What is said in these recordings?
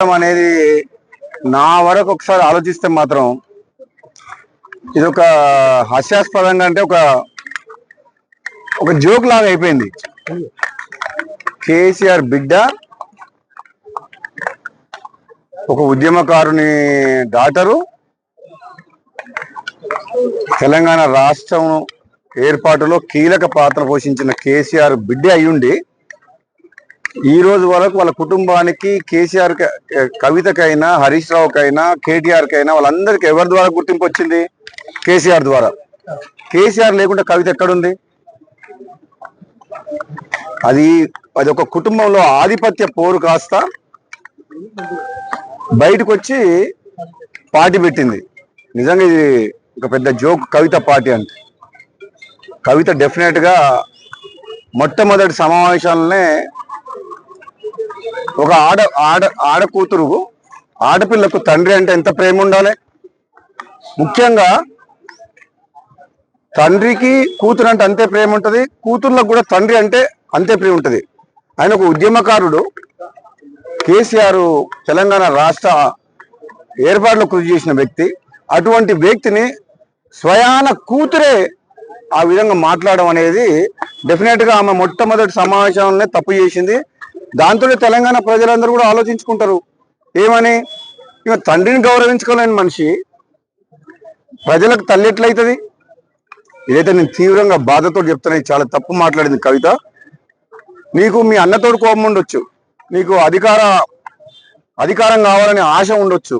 అనేది నా వరకు ఒకసారి ఆలోచిస్తే మాత్రం ఇది ఒక హాస్యాస్పదంగా అంటే ఒక జోక్ లాగా అయిపోయింది. కేసీఆర్ బిడ్డ ఒక ఉద్యమకారుని డాటరు తెలంగాణ రాష్ట్రం ఏర్పాటులో కీలక పాత్ర పోషించిన కేసీఆర్ బిడ్డ అయ్యుండి ఈ రోజు వరకు వాళ్ళ కుటుంబానికి కేసీఆర్ కవితకైనా హరీష్ రావుకైనా కేటీఆర్ కైనా వాళ్ళందరికీ ఎవరి ద్వారా గుర్తింపు వచ్చింది? కేసీఆర్ ద్వారా. కేసీఆర్ లేకుండా కవిత ఎక్కడుంది? అది ఒక కుటుంబంలో ఆధిపత్య పోరు కాస్త బయటకు వచ్చి పార్టీ పెట్టింది. నిజంగా ఇది ఒక పెద్ద జోక్ కవిత పార్టీ అంటే. కవిత డెఫినెట్ గా మొట్టమొదటి సమావేశాలనే ఒక ఆడ కూతురు ఆడపిల్లకు తండ్రి అంటే ఎంత ప్రేమ ఉండాలి. ముఖ్యంగా తండ్రికి కూతురు అంటే అంతే ప్రేమ ఉంటుంది, కూతుర్లకు కూడా తండ్రి అంటే అంతే ప్రేమ ఉంటుంది. ఆయన ఒక ఉద్యమకారుడు. కేసీఆర్ తెలంగాణ రాష్ట్ర ఏర్పాటులో కృషి చేసిన వ్యక్తి. అటువంటి వ్యక్తిని స్వయాన కూతురే ఆ విధంగా మాట్లాడడం అనేది డెఫినెట్ గా ఆమె మొట్టమొదటి సమావేశంలోనే తప్పు చేసింది. దాంతో తెలంగాణ ప్రజలందరూ కూడా ఆలోచించుకుంటారు ఏమని. ఇక తండ్రిని గౌరవించుకోలేని మనిషి ప్రజలకు తల్లి ఎట్లయితుంది? ఇదైతే నేను తీవ్రంగా బాధతో చెప్తున్నా. చాలా తప్పు మాట్లాడింది కవిత. నీకు మీ అన్నతోడు కోపం ఉండొచ్చు, నీకు అధికారం కావాలనే ఆశ ఉండొచ్చు,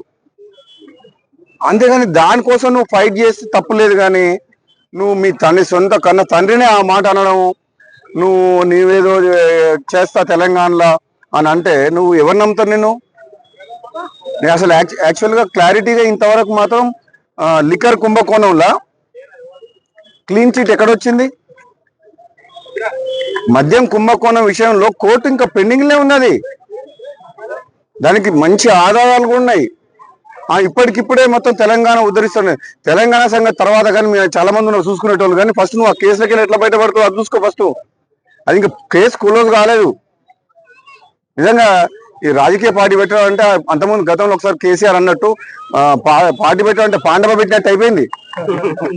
అంతేగాని దానికోసం నువ్వు ఫైట్ చేస్తే తప్పులేదు. కానీ నువ్వు మీ సొంత కన్న తండ్రినే ఆ మాట అనడం, నీవేదో చేస్తా తెలంగాణలో అని అంటే నువ్వు ఎవరు నమ్ముతారు? నేను అసలు యాక్చువల్గా క్లారిటీగా ఇంతవరకు మాత్రం లిక్కర్ కుంభకోణంలో క్లీన్ చిట్ ఎక్కడొచ్చింది? మద్యం కుంభకోణం విషయంలో కోర్టు ఇంకా పెండింగ్లే ఉన్నది. దానికి మంచి ఆధారాలు కూడా ఉన్నాయి. ఇప్పటికిప్పుడే మొత్తం తెలంగాణ ఉద్ధరిస్తున్నాయి. తెలంగాణ సంగతి తర్వాత కానీ మేము చాలా మంది నువ్వు చూసుకునేటోళ్ళు. కానీ ఫస్ట్ నువ్వు ఆ కేసులకి వెళ్ళి ఎట్లా బయటపడుతావు అది చూసుకో ఫస్ట్. అది ఇంకా కేసు క్లోజ్ కాలేదు. నిజంగా ఈ రాజకీయ పార్టీ పెట్టడం అంటే అంతకుముందు గతంలో ఒకసారి కేసీఆర్ అన్నట్టు పార్టీ పెట్టడం అంటే పాండవ పెట్టినట్టు అయిపోయింది.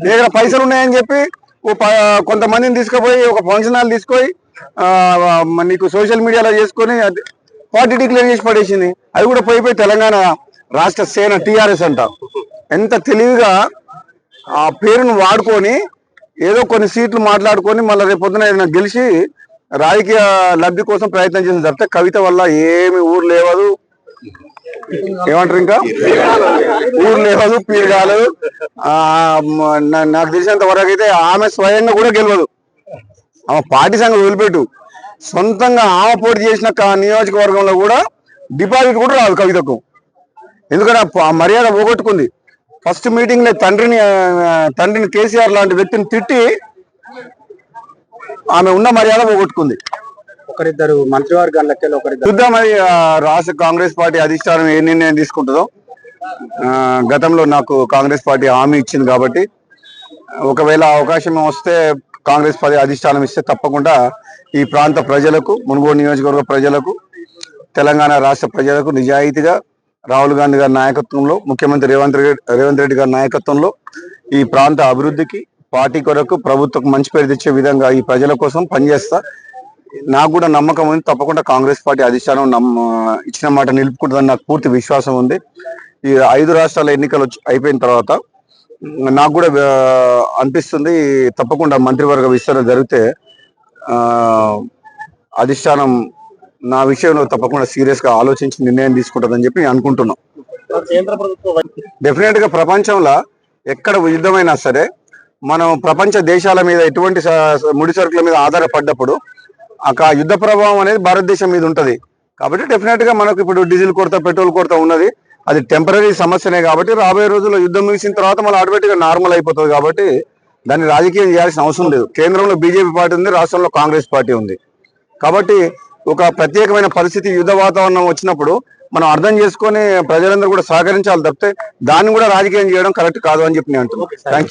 దగ్గర పైసలు ఉన్నాయని చెప్పి కొంతమందిని తీసుకుపోయి ఒక ఫంక్షన్ హాల్ తీసుకొని నీకు సోషల్ మీడియాలో చేసుకొని పార్టీ డిక్లేర్ చేసి పడేసింది. అది కూడా పోయిపోయి తెలంగాణ రాష్ట్ర సేన టీఆర్ఎస్ అంట. ఎంత తెలివిగా ఆ పేరును వాడుకొని ఏదో కొన్ని సీట్లు మాట్లాడుకొని మళ్ళీ రేపు పొద్దున గెలిచి రాజకీయ లబ్ధి కోసం ప్రయత్నం చేసిన తప్పితే కవిత వల్ల ఏమి ఊరు లేవదు, ఏమంటారు ఇంకా ఊరు లేవదు, పీరు కాలేదు. నాకు తెలిసినంత వరకు అయితే ఆమె స్వయంగా కూడా గెలవదు. ఆమె పార్టీ సంగతి వదిలిపెట్టు, సొంతంగా ఆమె పోటీ చేసిన నియోజకవర్గంలో కూడా డిపాజిట్ కూడా రాదు కవితకు. ఎందుకంటే ఆ మర్యాద పోగొట్టుకుంది. ఫస్ట్ మీటింగ్ లో తండ్రిని కేసీఆర్ లాంటి వ్యక్తిని తిట్టి ఆమె ఉన్న మర్యాద పోగొట్టుకుంది. ఒకరిద్దరు మంత్రివర్గాలకి చూద్దాం అది రాష్ట్ర కాంగ్రెస్ పార్టీ అధిష్టానం ఏ నిర్ణయం తీసుకుంటుందో. గతంలో నాకు కాంగ్రెస్ పార్టీ హామీ ఇచ్చింది కాబట్టి ఒకవేళ అవకాశం వస్తే కాంగ్రెస్ పార్టీ అధిష్టానం ఇస్తే తప్పకుండా ఈ ప్రాంత ప్రజలకు, మునుగోడు నియోజకవర్గ ప్రజలకు, తెలంగాణ రాష్ట్ర ప్రజలకు నిజాయితీగా రాహుల్ గాంధీ గారి నాయకత్వంలో, ముఖ్యమంత్రి రేవంత్ రెడ్డి గారి నాయకత్వంలో ఈ ప్రాంత అభివృద్ధికి, పార్టీ కొరకు, ప్రభుత్వం మంచి పేరు తెచ్చే విధంగా ఈ ప్రజల కోసం పనిచేస్తా. నాకు కూడా నమ్మకం ఉంది. తప్పకుండా కాంగ్రెస్ పార్టీ అధిష్టానం ఇచ్చిన మాట నిలుపుకుంటుందని నాకు పూర్తి విశ్వాసం ఉంది. ఈ 5 రాష్ట్రాల ఎన్నికలు అయిపోయిన తర్వాత నాకు కూడా అనిపిస్తుంది తప్పకుండా మంత్రివర్గ విస్తరణ జరిగితే అధిష్టానం నా విషయంలో తప్పకుండా సీరియస్ గా ఆలోచించి నిర్ణయం తీసుకుంటుందని చెప్పి అనుకుంటున్నాం. డెఫినెట్ గా ప్రపంచంలో ఎక్కడ యుద్ధమైనా సరే మనం ప్రపంచ దేశాల మీద ఎటువంటి ముడి సరుకుల మీద ఆధారపడ్డప్పుడు ఆ యుద్ధ ప్రభావం అనేది భారతదేశం మీద ఉంటది. కాబట్టి డెఫినెట్ గా మనకు ఇప్పుడు డీజిల్ కొరత, పెట్రోల్ కొరత ఉన్నది. అది టెంపరీ సమస్యనే. కాబట్టి రాబోయే రోజుల్లో యుద్ధం ముగిసిన తర్వాత మనం ఆటోమేటిక్ గా నార్మల్ అయిపోతుంది. కాబట్టి దాన్ని రాజకీయం చేయాల్సిన అవసరం లేదు. కేంద్రంలో బీజేపీ పార్టీ ఉంది, రాష్ట్రంలో కాంగ్రెస్ పార్టీ ఉంది. కాబట్టి ఒక ప్రత్యేకమైన పరిస్థితి, యుద్ధ వాతావరణం వచ్చినప్పుడు మనం అర్థం చేసుకొని ప్రజలందరూ కూడా సహకరించాలి తప్పితే దాన్ని కూడా రాజకీయం చేయడం కరెక్ట్ కాదు అని చెప్పి నేను అంటున్నాను. Thank you.